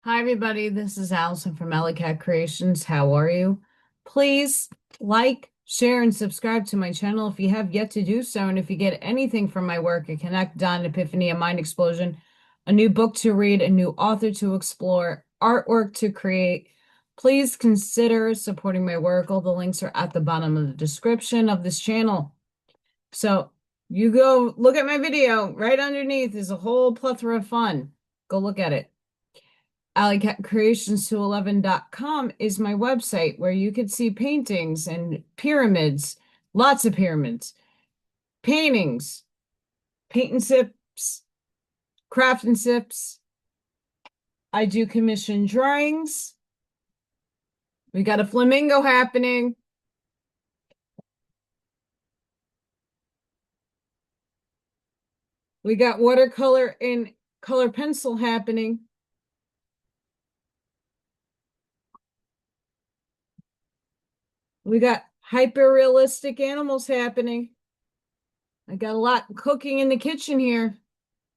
Hi, everybody. This is Allison from Allycat Creations. How are you? Please like, share, and subscribe to my channel if you have yet to do so. And if you get anything from my work, a Connect, Dawn, Epiphany, a Mind Explosion, a new book to read, a new author to explore, artwork to create, please consider supporting my work. All the links are at the bottom of the description of this channel. So you go look at my video. Right underneath is a whole plethora of fun. Go look at it. alisonkatz.com is my website where you can see paintings and pyramids, lots of pyramids, paintings, paint and sips, craft and sips. I do commission drawings. We got a flamingo happening. We got watercolor and color pencil happening. We got hyper realistic animals happening. I got a lot cooking in the kitchen here.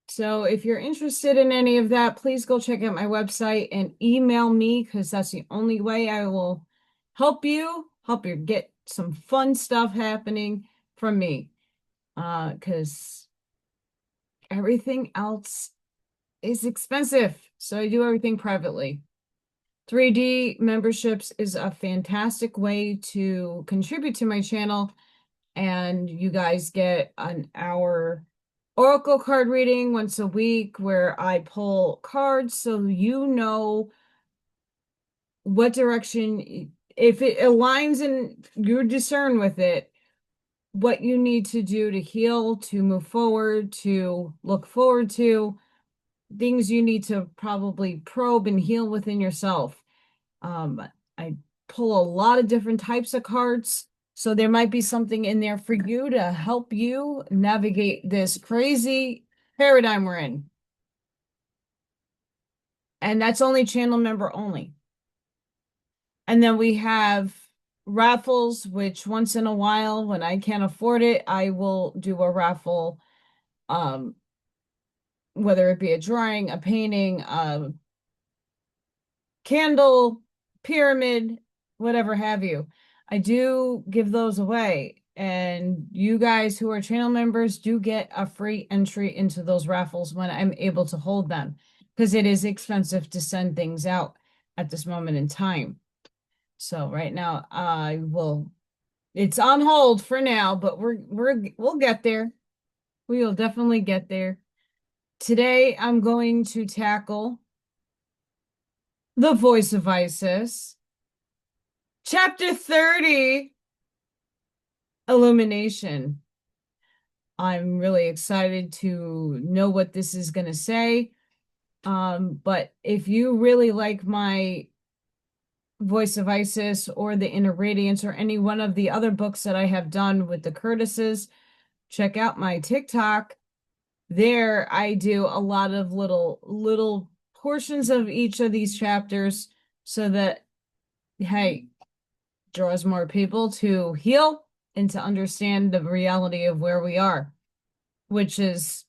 So if you're interested in any of that, please go check out my website and email me because that's the only way I will help you get some fun stuff happening from me. Because everything else is expensive. So I do everything privately. 3D memberships is a fantastic way to contribute to my channel, and you guys get an hour oracle card reading once a week where I pull cards so you know what direction, if it aligns and you discern with it, what you need to do to heal, to move forward, to look forward to, things you need to probably probe and heal within yourself. I pull a lot of different types of cards, so there might be something in there for you to help you navigate this crazy paradigm we're in. And that's only channel member only. And then we have raffles, which once in a while, when I can't afford it, I will do a raffle, whether it be a drawing, a painting, a candle, pyramid, whatever have you. I do give those away. And you guys who are channel members do get a free entry into those raffles when I'm able to hold them, because it is expensive to send things out at this moment in time. So right now it's on hold for now, but we'll get there. We will definitely get there. Today I'm going to tackle The Voice of Isis, Chapter 30, Illumination. I'm really excited to know what this is going to say. But if you really like my Voice of Isis or The Inner Radiance or any one of the other books that I have done with the Curtises, check out my TikTok. There I do a lot of little portions of each of these chapters so that, hey, draws more people to heal and to understand the reality of where we are, which is,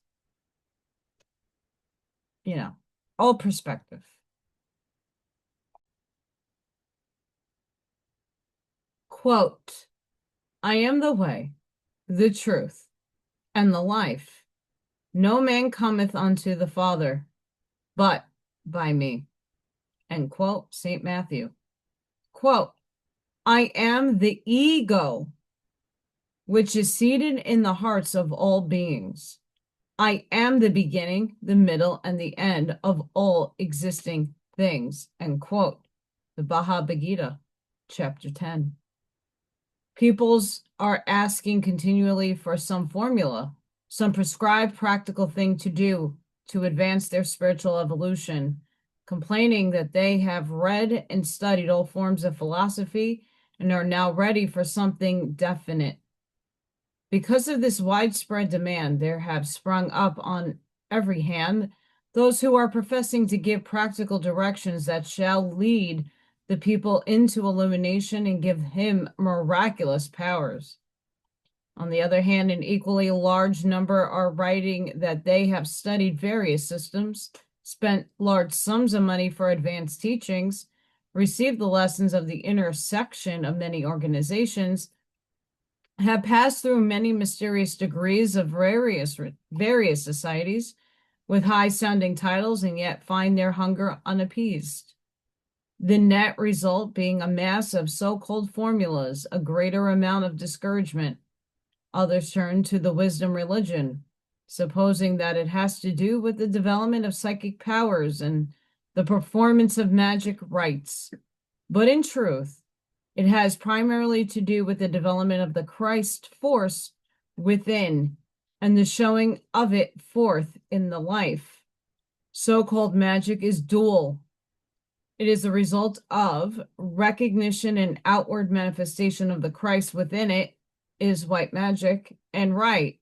all perspective. Quote, I am the way, the truth, and the life. No man cometh unto the Father, but by me. End quote, St. Matthew. Quote, I am the ego, which is seated in the hearts of all beings. I am the beginning, the middle, and the end of all existing things. End quote. The Bhagavad Gita, chapter 10. Peoples are asking continually for some formula, some prescribed practical thing to do to advance their spiritual evolution, complaining that they have read and studied all forms of philosophy and are now ready for something definite. Because of this widespread demand, there have sprung up on every hand those who are professing to give practical directions that shall lead the people into illumination and give him miraculous powers. On the other hand, an equally large number are writing that they have studied various systems, spent large sums of money for advanced teachings, received the lessons of the intersection of many organizations, have passed through many mysterious degrees of various societies with high-sounding titles and yet find their hunger unappeased. The net result being a mass of so-called formulas, a greater amount of discouragement. Others turn to the wisdom religion, supposing that it has to do with the development of psychic powers and the performance of magic rites. But in truth, it has primarily to do with the development of the Christ force within and the showing of it forth in the life. So-called magic is dual. It is the result of recognition and outward manifestation of the Christ within it is white magic and right.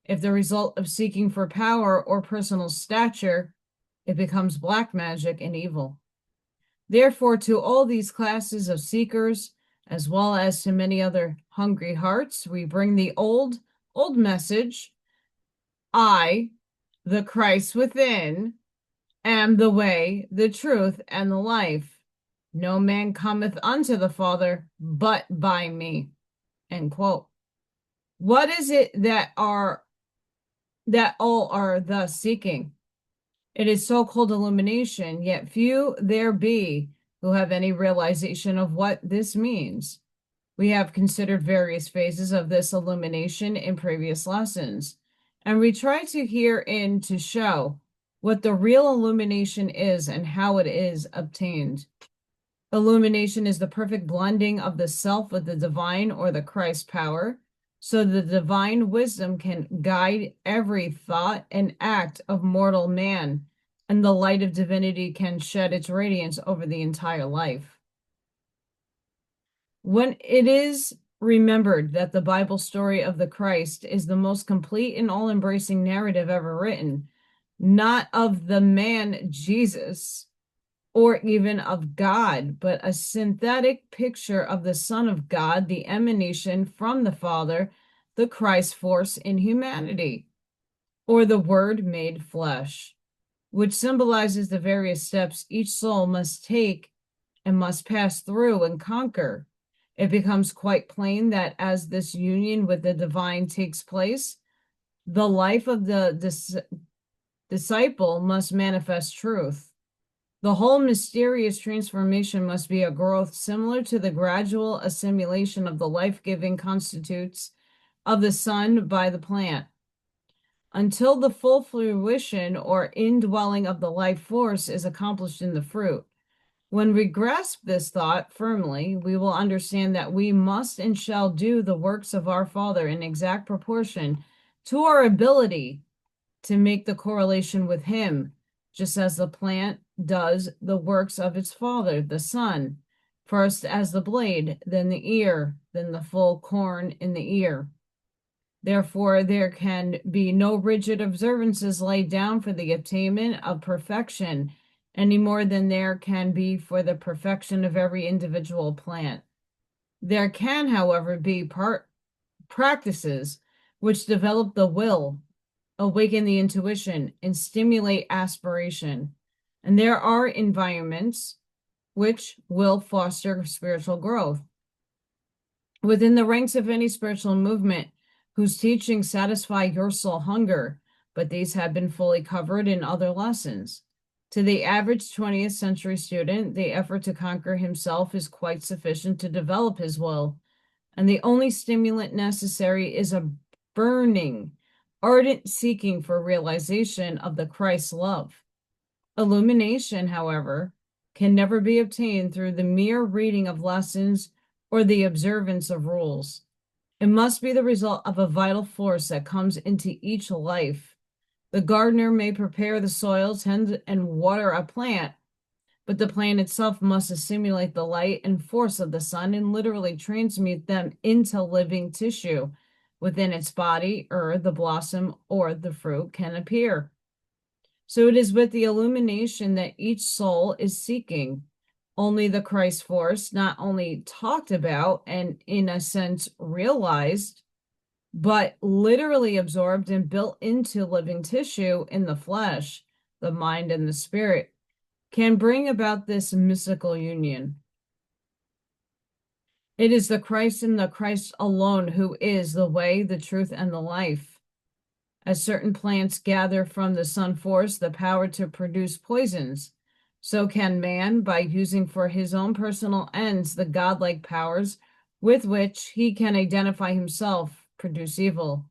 If the result of seeking for power or personal stature, it becomes black magic and evil. Therefore, to all these classes of seekers, as well as to many other hungry hearts, we bring the old message, I, the Christ within, am the way, the truth, and the life. No man cometh unto the Father but by me. End quote. What is it that all are thus seeking? It is so-called illumination, yet few there be who have any realization of what this means. We have considered various phases of this illumination in previous lessons, and we try to herein to show what the real illumination is and how it is obtained. Illumination is the perfect blending of the self with the divine or the Christ power, so the divine wisdom can guide every thought and act of mortal man, and the light of divinity can shed its radiance over the entire life. When it is remembered that the Bible story of the Christ is the most complete and all-embracing narrative ever written, not of the man Jesus, or even of God, but a synthetic picture of the Son of God, the emanation from the Father, the Christ force in humanity, or the Word made flesh, which symbolizes the various steps each soul must take and must pass through and conquer. It becomes quite plain that as this union with the divine takes place, the life of the disciple must manifest truth. The whole mysterious transformation must be a growth similar to the gradual assimilation of the life-giving constitutes of the sun by the plant, until the full fruition or indwelling of the life force is accomplished in the fruit. When we grasp this thought firmly, we will understand that we must and shall do the works of our Father in exact proportion to our ability to make the correlation with him, just as the plant does the works of its father, the sun, first as the blade, then the ear, then the full corn in the ear. Therefore, there can be no rigid observances laid down for the attainment of perfection, any more than there can be for the perfection of every individual plant. There can, however, be practices which develop the will, awaken the intuition, and stimulate aspiration. And there are environments which will foster spiritual growth. Within the ranks of any spiritual movement whose teachings satisfy your soul hunger, but these have been fully covered in other lessons. To the average 20th century student, the effort to conquer himself is quite sufficient to develop his will, and the only stimulant necessary is a burning, ardent seeking for realization of the Christ love. Illumination, however, can never be obtained through the mere reading of lessons or the observance of rules. It must be the result of a vital force that comes into each life. The gardener may prepare the soil, tend and water a plant, but the plant itself must assimilate the light and force of the sun and literally transmute them into living tissue within its body, or the blossom or the fruit can appear. So it is with the illumination that each soul is seeking. Only the Christ force, not only talked about and in a sense realized, but literally absorbed and built into living tissue in the flesh, the mind and the spirit, can bring about this mystical union. It is the Christ and the Christ alone who is the way, the truth, and the life. As certain plants gather from the sun force the power to produce poisons, so can man, by using for his own personal ends the godlike powers with which he can identify himself, produce evil.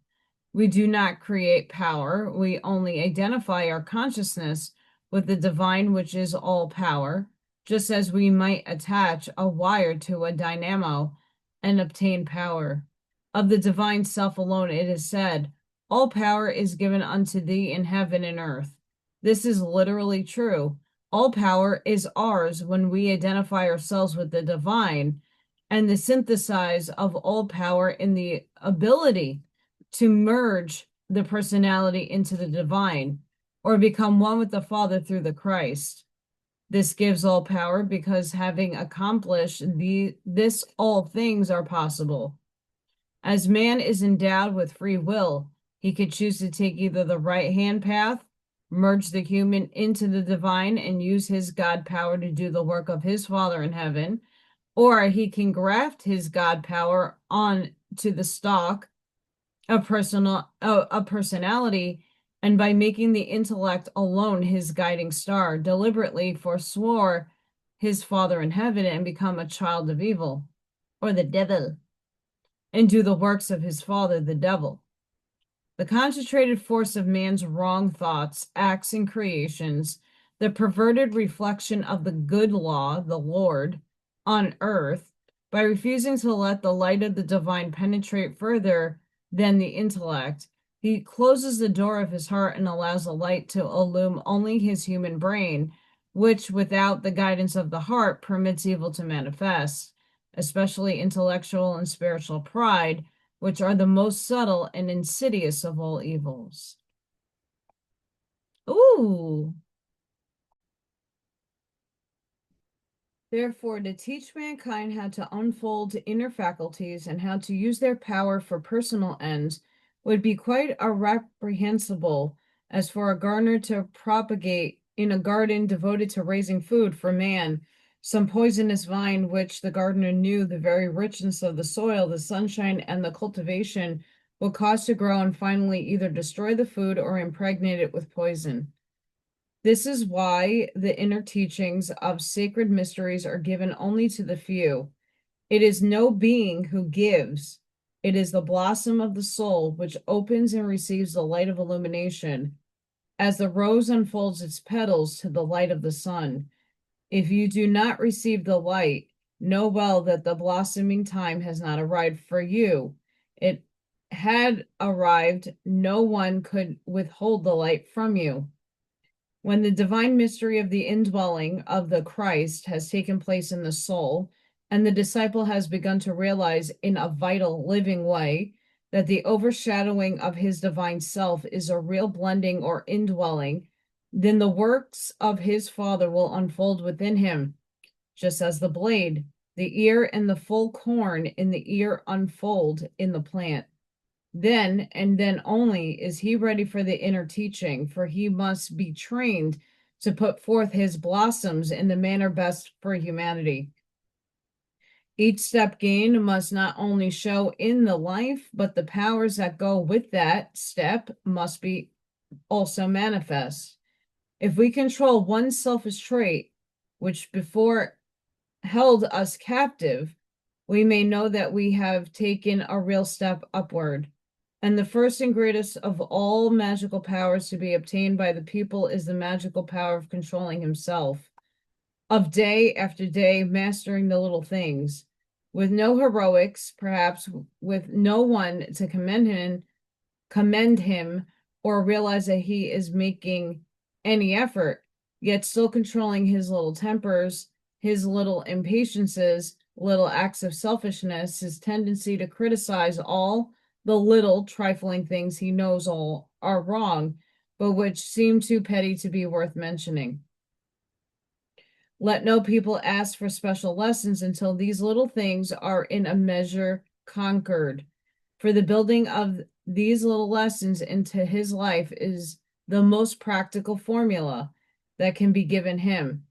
We do not create power, we only identify our consciousness with the divine, which is all power, just as we might attach a wire to a dynamo and obtain power. Of the divine self alone it is said, all power is given unto thee in heaven and earth. This is literally true. All power is ours when we identify ourselves with the divine, and the synthesis of all power in the ability to merge the personality into the divine, or become one with the Father through the Christ. This gives all power because having accomplished this, all things are possible. As man is endowed with free will, he could choose to take either the right-hand path, merge the human into the divine, and use his God power to do the work of his Father in heaven, or he can graft his God power on to the stalk of personality, and by making the intellect alone his guiding star, deliberately forswore his Father in heaven and become a child of evil, or the devil, and do the works of his father, the devil. The concentrated force of man's wrong thoughts, acts, and creations, the perverted reflection of the good law, the Lord, on earth, by refusing to let the light of the divine penetrate further than the intellect, he closes the door of his heart and allows the light to illume only his human brain, which, without the guidance of the heart, permits evil to manifest, especially intellectual and spiritual pride, which are the most subtle and insidious of all evils. Ooh. Therefore, to teach mankind how to unfold inner faculties and how to use their power for personal ends would be quite reprehensible, as for a gardener to propagate in a garden devoted to raising food for man some poisonous vine which the gardener knew the very richness of the soil, the sunshine, and the cultivation would cause to grow and finally either destroy the food or impregnate it with poison. This is why the inner teachings of sacred mysteries are given only to the few. It is no being who gives. It is the blossom of the soul which opens and receives the light of illumination, as the rose unfolds its petals to the light of the sun. If you do not receive the light, know well that the blossoming time has not arrived for you. It had arrived, no one could withhold the light from you. When the divine mystery of the indwelling of the Christ has taken place in the soul, and the disciple has begun to realize in a vital, living way that the overshadowing of his divine self is a real blending or indwelling, then the works of his Father will unfold within him, just as the blade, the ear, and the full corn in the ear unfold in the plant. Then and then only is he ready for the inner teaching, for he must be trained to put forth his blossoms in the manner best for humanity. Each step gained must not only show in the life, but the powers that go with that step must be also manifest. If we control one selfish trait, which before held us captive, we may know that we have taken a real step upward. And the first and greatest of all magical powers to be obtained by the pupil is the magical power of controlling himself, of day after day mastering the little things, with no heroics, perhaps with no one to commend him, or realize that he is making any effort, yet still controlling his little tempers, his little impatiences, little acts of selfishness, his tendency to criticize all the little trifling things he knows all are wrong, but which seem too petty to be worth mentioning. Let no people ask for special lessons until these little things are in a measure conquered. For the building of these little lessons into his life is the most practical formula that can be given him.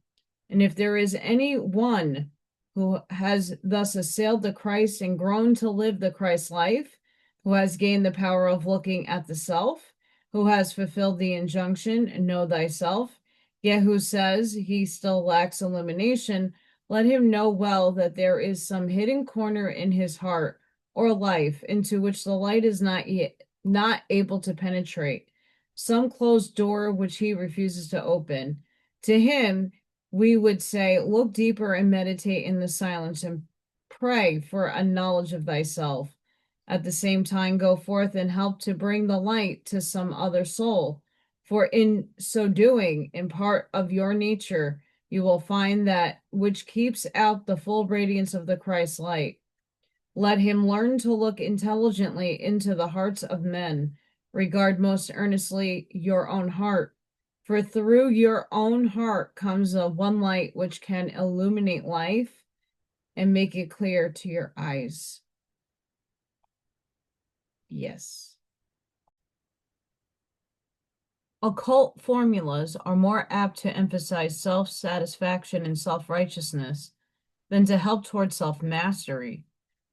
And if there is any one who has thus assailed the Christ and grown to live the Christ life, who has gained the power of looking at the self, who has fulfilled the injunction, know thyself, yet who says he still lacks illumination, let him know well that there is some hidden corner in his heart or life into which the light is not able to penetrate, some closed door which he refuses to open. To him, we would say, look deeper and meditate in the silence and pray for a knowledge of thyself. At the same time, go forth and help to bring the light to some other soul. For in so doing, in part of your nature, you will find that which keeps out the full radiance of the Christ light. Let him learn to look intelligently into the hearts of men. Regard most earnestly your own heart, for through your own heart comes the one light which can illuminate life and make it clear to your eyes. Yes. Occult formulas are more apt to emphasize self-satisfaction and self-righteousness than to help toward self-mastery.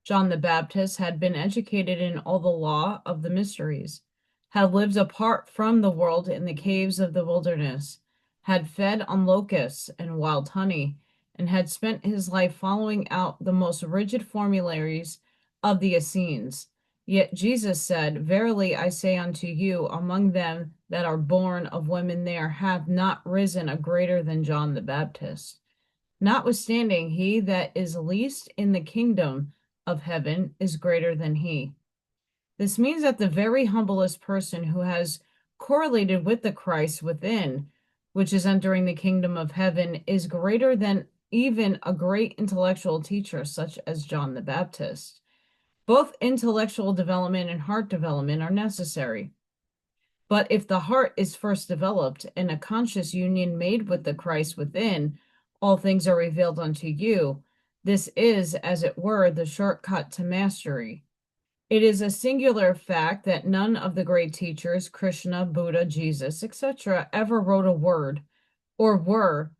John the Baptist had been educated in all the law of the mysteries, had lived apart from the world in the caves of the wilderness, had fed on locusts and wild honey, and had spent his life following out the most rigid formularies of the Essenes. Yet Jesus said, verily I say unto you, among them that are born of women there hath not risen a greater than John the Baptist. Notwithstanding, he that is least in the kingdom of heaven is greater than he. This means that the very humblest person who has correlated with the Christ within, which is entering the kingdom of heaven, is greater than even a great intellectual teacher such as John the Baptist. Both intellectual development and heart development are necessary. But if the heart is first developed and a conscious union made with the Christ within, all things are revealed unto you. This is, as it were, the shortcut to mastery. It is a singular fact that none of the great teachers, Krishna, Buddha, Jesus, etc., ever wrote a word or were,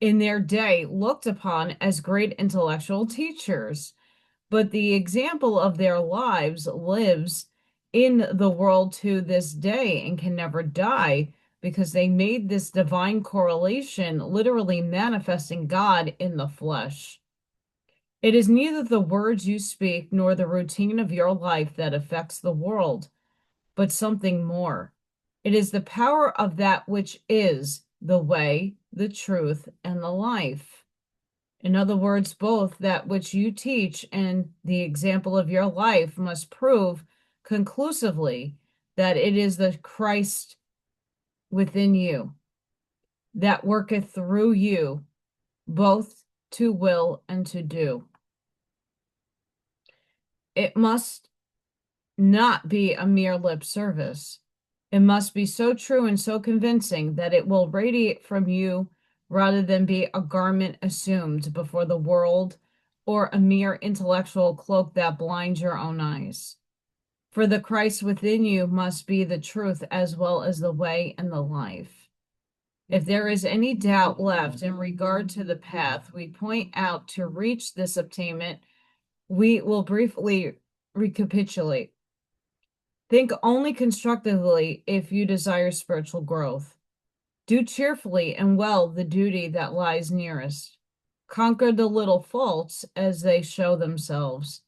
in their day, looked upon as great intellectual teachers. But the example of their lives lives in the world to this day and can never die because they made this divine correlation, literally manifesting God in the flesh. It is neither the words you speak nor the routine of your life that affects the world, but something more. It is the power of that which is the way, the truth, and the life. In other words, both that which you teach and the example of your life must prove conclusively that it is the Christ within you that worketh through you, both to will and to do. It must not be a mere lip service. It must be so true and so convincing that it will radiate from you rather than be a garment assumed before the world or a mere intellectual cloak that blinds your own eyes. For the Christ within you must be the truth as well as the way and the life. If there is any doubt left in regard to the path we point out to reach this attainment, we will briefly recapitulate. Think only constructively if you desire spiritual growth. Do cheerfully and well the duty that lies nearest. Conquer the little faults as they show themselves.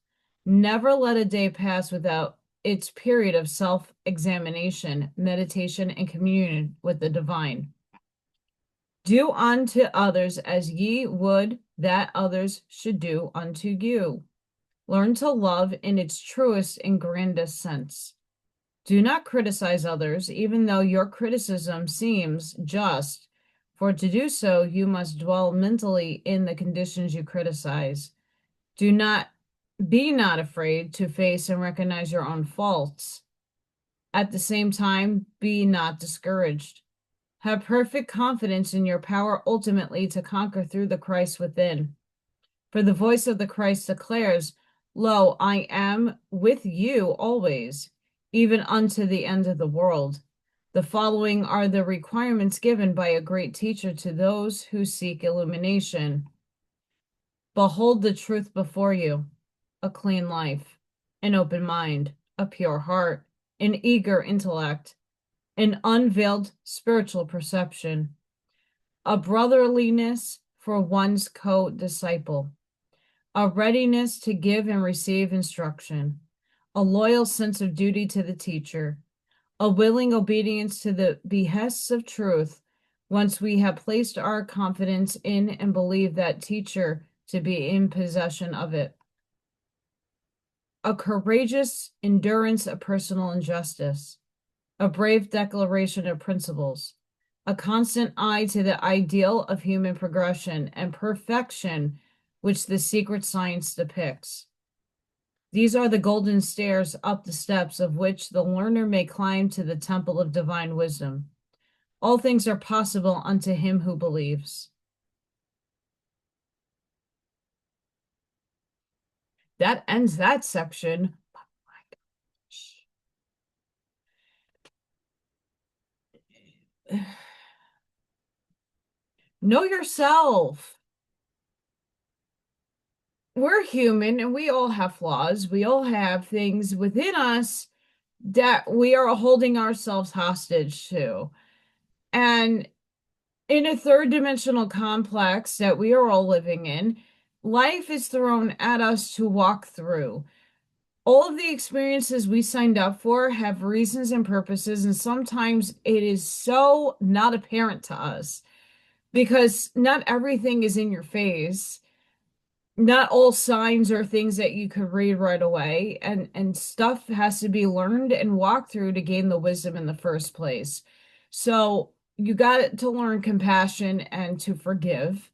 Never let a day pass without its period of self-examination, meditation, and communion with the divine. Do unto others as ye would that others should do unto you. Learn to love in its truest and grandest sense. Do not criticize others, even though your criticism seems just, for to do so, you must dwell mentally in the conditions you criticize. Be not afraid to face and recognize your own faults. At the same time, be not discouraged. Have perfect confidence in your power ultimately to conquer through the Christ within. For the voice of the Christ declares, Lo, I am with you always, even unto the end of the world. The following are the requirements given by a great teacher to those who seek illumination. Behold the truth before you, a clean life, an open mind, a pure heart, an eager intellect, an unveiled spiritual perception, a brotherliness for one's co-disciple, a readiness to give and receive instruction, a loyal sense of duty to the teacher, a willing obedience to the behests of truth once we have placed our confidence in and believe that teacher to be in possession of it, a courageous endurance of personal injustice, a brave declaration of principles, a constant eye to the ideal of human progression and perfection which the secret science depicts. These are the golden stairs up the steps of which the learner may climb to the temple of divine wisdom. All things are possible unto him who believes. That ends that section. Oh my gosh. Know yourself. We're human and we all have flaws. We all have things within us that we are holding ourselves hostage to. And in a third dimensional complex that we are all living in, life is thrown at us to walk through. All of the experiences we signed up for have reasons and purposes, and sometimes it is so not apparent to us because not everything is in your face. Not all signs are things that you could read right away, and stuff has to be learned and walked through to gain the wisdom in the first place. So you got to learn compassion and to forgive.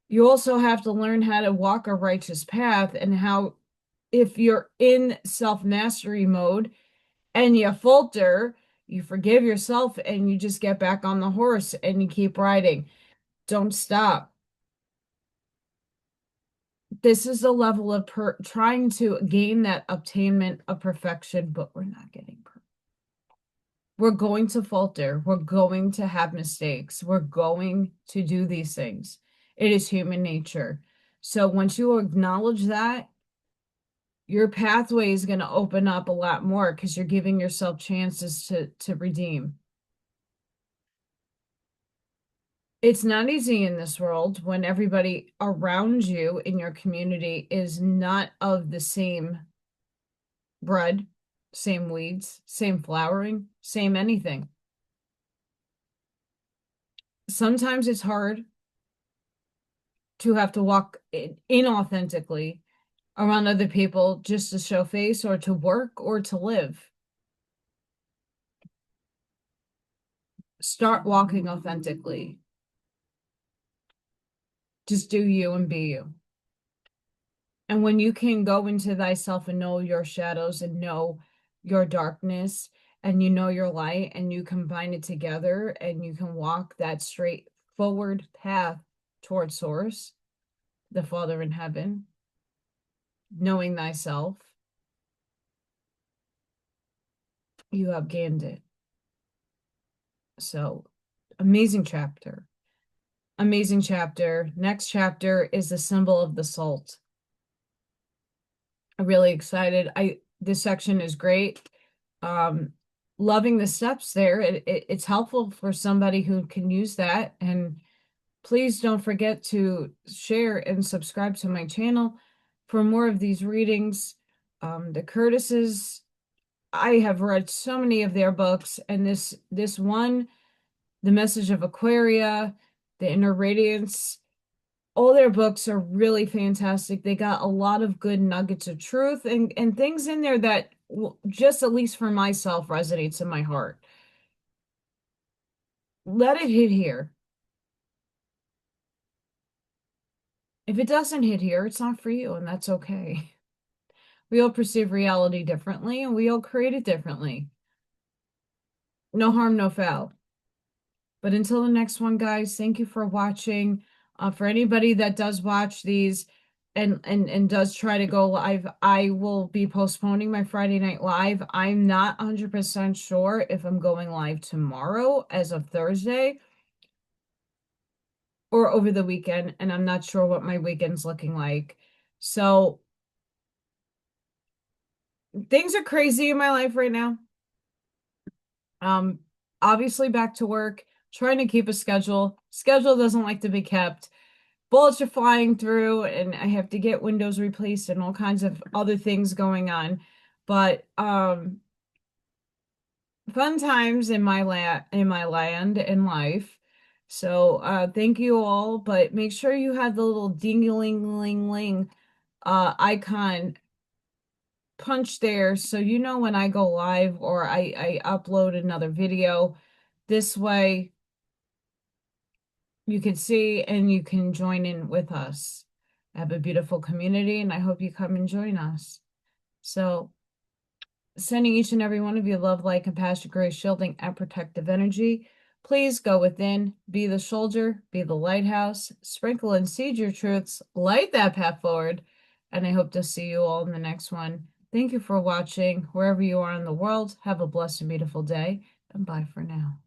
You also have to learn how to walk a righteous path and how, if you're in self-mastery mode and you falter, you forgive yourself and you just get back on the horse and you keep riding. Don't stop. This is the level of trying to gain that obtainment of perfection, but we're not getting perfect. We're going to falter. We're going to have mistakes. We're going to do these things. It is human nature. So once you acknowledge that, your pathway is going to open up a lot more because you're giving yourself chances to redeem. It's not easy in this world when everybody around you in your community is not of the same bread, same weeds, same flowering, same anything. Sometimes it's hard to have to walk inauthentically around other people just to show face or to work or to live. Start walking authentically. Just do you and be you. And when you can go into thyself and know your shadows and know your darkness and you know your light and you combine it together and you can walk that straight forward path toward source, the Father in heaven, knowing thyself, you have gained it. So amazing chapter. Amazing chapter. Next chapter is the symbol of the salt. I'm really excited. This section is great. Loving the steps there. It's helpful for somebody who can use that. And please don't forget to share and subscribe to my channel for more of these readings. The Curtises, I have read so many of their books, and this one, The Message of Aquaria, The Inner Radiance, all their books are really fantastic. They got a lot of good nuggets of truth and things in there that just, at least for myself, resonates in my heart. Let it hit here. If it doesn't hit here, it's not for you, and that's okay. We all perceive reality differently, and we all create it differently. No harm, no foul. But until the next one, guys, thank you for watching. For anybody that does watch these, and does try to go live. I will be postponing my Friday night live. I'm not 100% sure if I'm going live tomorrow as of Thursday or over the weekend, and I'm not sure what my weekend's looking like. So things are crazy in my life right now. Um, Obviously back to work, trying to keep a schedule. Schedule doesn't like to be kept. Bullets are flying through, and I have to get windows replaced and all kinds of other things going on. But fun times in my land in life. So thank you all, but make sure you have the little ding-a-ling-ling-ling icon punch there so you know when I go live or I upload another video. This way you can see and you can join in with us. I have a beautiful community and I hope you come and join us. So sending each and every one of you love, light, compassion, grace, shielding, and protective energy. Please go within, be the soldier, be the lighthouse, sprinkle and seed your truths, light that path forward, and I hope to see you all in the next one. Thank you for watching. Wherever you are in the world, have a blessed and beautiful day, and bye for now.